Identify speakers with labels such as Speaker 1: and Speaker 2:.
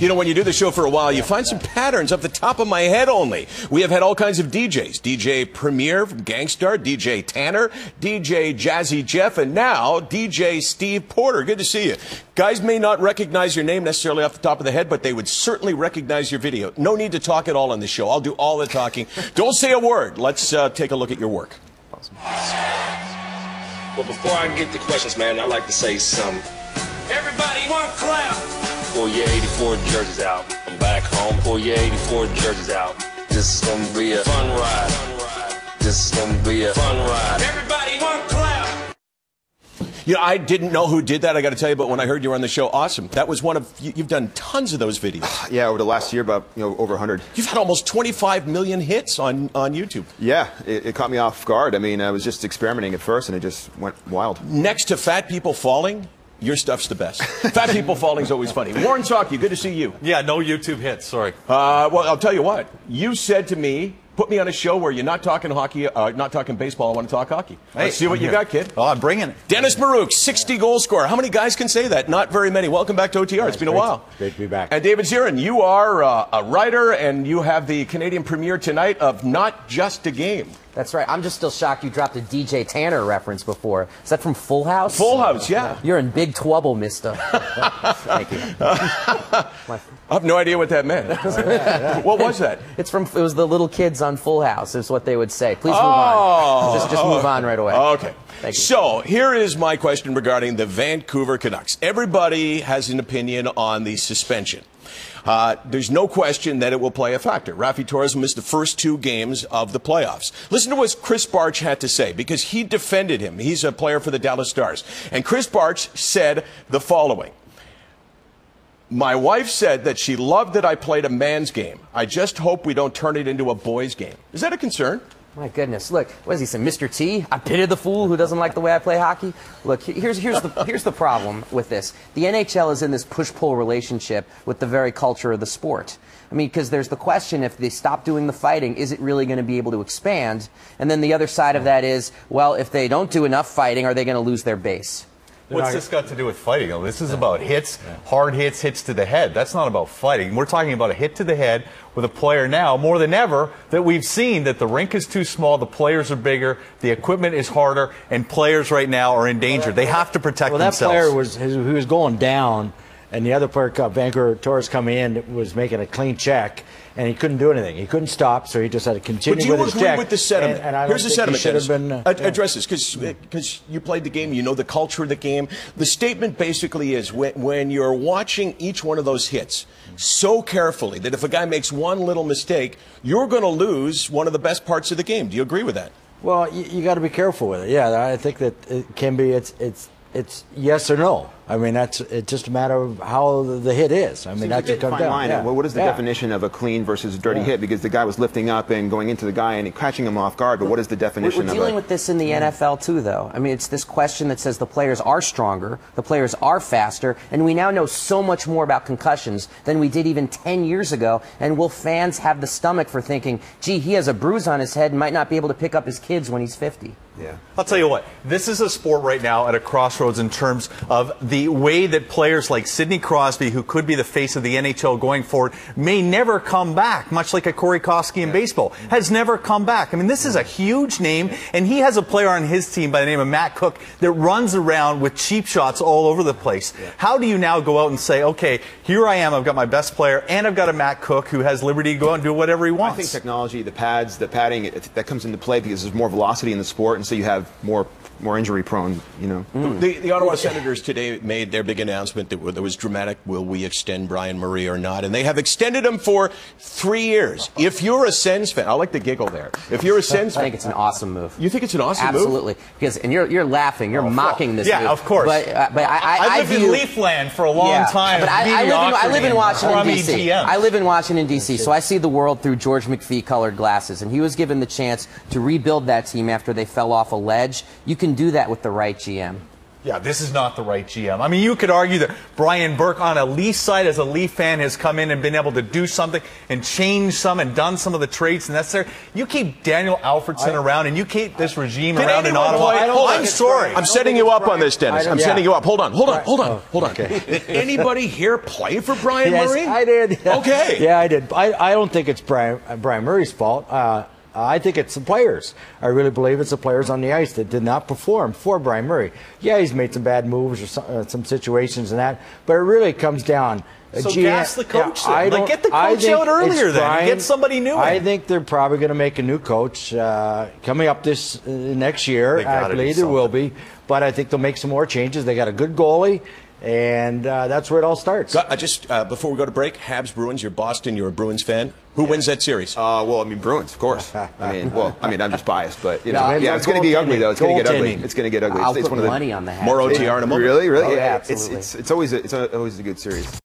Speaker 1: You know, when you do the show for a while, you find some patterns off the top of my head only. We have had all kinds of DJs. DJ Premier from Gangstar, DJ Tanner, DJ Jazzy Jeff, and now DJ Steve Porter. Good to see you. Guys may not recognize your name necessarily off the top of the head, but they would certainly recognize your video. No need to talk at all on the show. I'll do all the talking. Don't say a word. Let's take a look at your work.
Speaker 2: Awesome. Well, before I get to questions, man, I'd like to say something. Everybody want clap. Pull your 84 jerseys out. I'm back home. Pull your 84 jerseys out. This is gonna be a fun ride. This is gonna be a fun ride. Everybody want clap.
Speaker 1: You know, I didn't know who did that, I got to tell you, but when I heard you were on the show, awesome. That was one of, you've done tons of those videos.
Speaker 3: Yeah, over the last year, about over 100.
Speaker 1: You've had almost 25 million hits on YouTube.
Speaker 3: Yeah, it caught me off guard. I mean, I was just experimenting at first, and it just went wild.
Speaker 1: Next to Fat People Falling, your stuff's the best. Fat People Falling's always funny. Warren Salke, good to see you.
Speaker 4: Yeah, no YouTube hits, sorry.
Speaker 1: Well, I'll tell you what. You said to me, put me on a show where you're not talking hockey, not talking baseball, I want to talk hockey.
Speaker 4: Hey,
Speaker 1: let's see what you got, kid.
Speaker 4: Oh, I'm bringing it.
Speaker 1: Dennis Marouk, 60-goal scorer. How many guys can say that? Not very many. Welcome back to OTR. It's been a while.
Speaker 5: Great to be back.
Speaker 1: And David Zirin, you are a writer, and you have the Canadian premiere tonight of Not Just a Game.
Speaker 6: That's right. I'm just still shocked you dropped a DJ Tanner reference before. Is that from Full House?
Speaker 1: Full House, yeah.
Speaker 6: You're in big trouble, mister. Thank you.
Speaker 1: I have no idea what that meant. What was that?
Speaker 6: It was the little kids on Full House is what they would say. Please move on. Just move on right away.
Speaker 1: Okay.
Speaker 6: Thank you.
Speaker 1: So here is my question regarding the Vancouver Canucks. Everybody has an opinion on the suspension. There's no question that it will play a factor. Raffi Torres missed the first 2 games of the playoffs. Listen to what Chris Barch had to say, because he defended him. He's a player for the Dallas Stars. And Chris Barch said the following. My wife said that she loved that I played a man's game. I just hope we don't turn it into a boys' game. Is that a concern?
Speaker 6: My goodness, look, what does he say, Mr. T? I pity the fool who doesn't like the way I play hockey. Look, here's the problem with this. The NHL is in this push-pull relationship with the very culture of the sport. I mean, because there's the question, if they stop doing the fighting, is it really going to be able to expand? And then the other side of that is, well, if they don't do enough fighting, are they going to lose their base?
Speaker 4: What's this got to do with fighting? This is about hits, hard hits, hits to the head. That's not about fighting. We're talking about a hit to the head with a player now, more than ever, that we've seen that the rink is too small, the players are bigger, the equipment is harder, and players right now are in danger. They have to protect themselves.
Speaker 5: That player was going down, and the other player, Vancouver Torres, coming in, was making a clean check, and he couldn't do anything. He couldn't stop, so he just had to continue with his check.
Speaker 1: But do you agree with the sentiment?
Speaker 5: And I
Speaker 1: Here's the sentiment, Dennis. Address this, because you played the game, you know the culture of the game. The statement basically is, when you're watching each one of those hits so carefully that if a guy makes one little mistake, you're going to lose one of the best parts of the game. Do you agree with that?
Speaker 5: Well, you got to be careful with it. Yeah, I think that it can be. It's yes or no. I mean, it's just a matter of how the hit is. I mean, that's what comes down.
Speaker 3: Yeah. Well, what is the definition of a clean versus dirty hit? Because the guy was lifting up and going into the guy and catching him off guard. But what is the definition of
Speaker 6: We're dealing with this in the NFL too, though. I mean, it's this question that says the players are stronger, the players are faster, and we now know so much more about concussions than we did even 10 years ago. And will fans have the stomach for thinking, gee, he has a bruise on his head and might not be able to pick up his kids when he's 50?
Speaker 4: Yeah. I'll tell you what, this is a sport right now at a crossroads in terms of the way that players like Sidney Crosby, who could be the face of the NHL going forward, may never come back, much like a Corey Koski in baseball, has never come back. I mean, this is a huge name, and he has a player on his team by the name of Matt Cook that runs around with cheap shots all over the place. How do you now go out and say, okay, here I am, I've got my best player, and I've got a Matt Cook who has liberty to go out and do whatever he wants?
Speaker 3: I think technology, the pads, the padding, that comes into play because there's more velocity in the sport, and so you have more injury prone, you know.
Speaker 1: The Ottawa Senators today made their big announcement that was dramatic. Will we extend Brian Murray or not? And they have extended him for 3 years. If you're a Sens fan, I like the giggle there. If you're a Sens fan,
Speaker 6: I think it's an awesome move.
Speaker 1: You think it's an awesome move?
Speaker 6: Absolutely. Because, and you're laughing, you're mocking this move.
Speaker 4: Yeah, of course.
Speaker 6: But
Speaker 4: I lived in Leafland for a long time.
Speaker 6: But I live in Washington, D.C.
Speaker 4: I
Speaker 6: live in Washington, D.C., so I see the world through George McPhee-colored glasses. And he was given the chance to rebuild that team after they fell off a ledge. You can do that with the right GM.
Speaker 4: Yeah, this is not the right GM. I mean, you could argue that Brian Burke on a Leaf side as a Leaf fan has come in and been able to do something and change some and done some of the traits necessary. You keep Daniel Alfredson around and you keep this regime around in Ottawa. I'm sorry.
Speaker 1: I'm setting you up on this, Dennis. I'm setting you up. Hold on.
Speaker 5: Okay.
Speaker 1: Did anybody here play for Brian Murray?
Speaker 5: Yes, I did.
Speaker 1: Okay.
Speaker 5: Yeah, I did. I don't think it's Brian Murray's fault. I think it's the players. I really believe it's the players on the ice that did not perform for Brian Murray. Yeah, he's made some bad moves or some situations and that, but it really comes down.
Speaker 4: So gas the coach then. Like, get the coach out earlier then and get somebody new in.
Speaker 5: I think they're probably going to make a new coach coming up this next year. I believe there will be, but I think they'll make some more changes. They got a good goalie. And that's where it all starts.
Speaker 1: Just before we go to break, Habs Bruins, you're Boston, you're a Bruins fan. Who wins that series?
Speaker 3: Well, I mean, Bruins, of course. I'm just biased, but it's going to be ugly though. It's going to get ugly. It's going to get ugly.
Speaker 6: I'll
Speaker 3: it's
Speaker 6: put money on the Habs.
Speaker 1: More OTR in a moment.
Speaker 3: Really?
Speaker 6: Oh, yeah, absolutely.
Speaker 3: It's always a good series.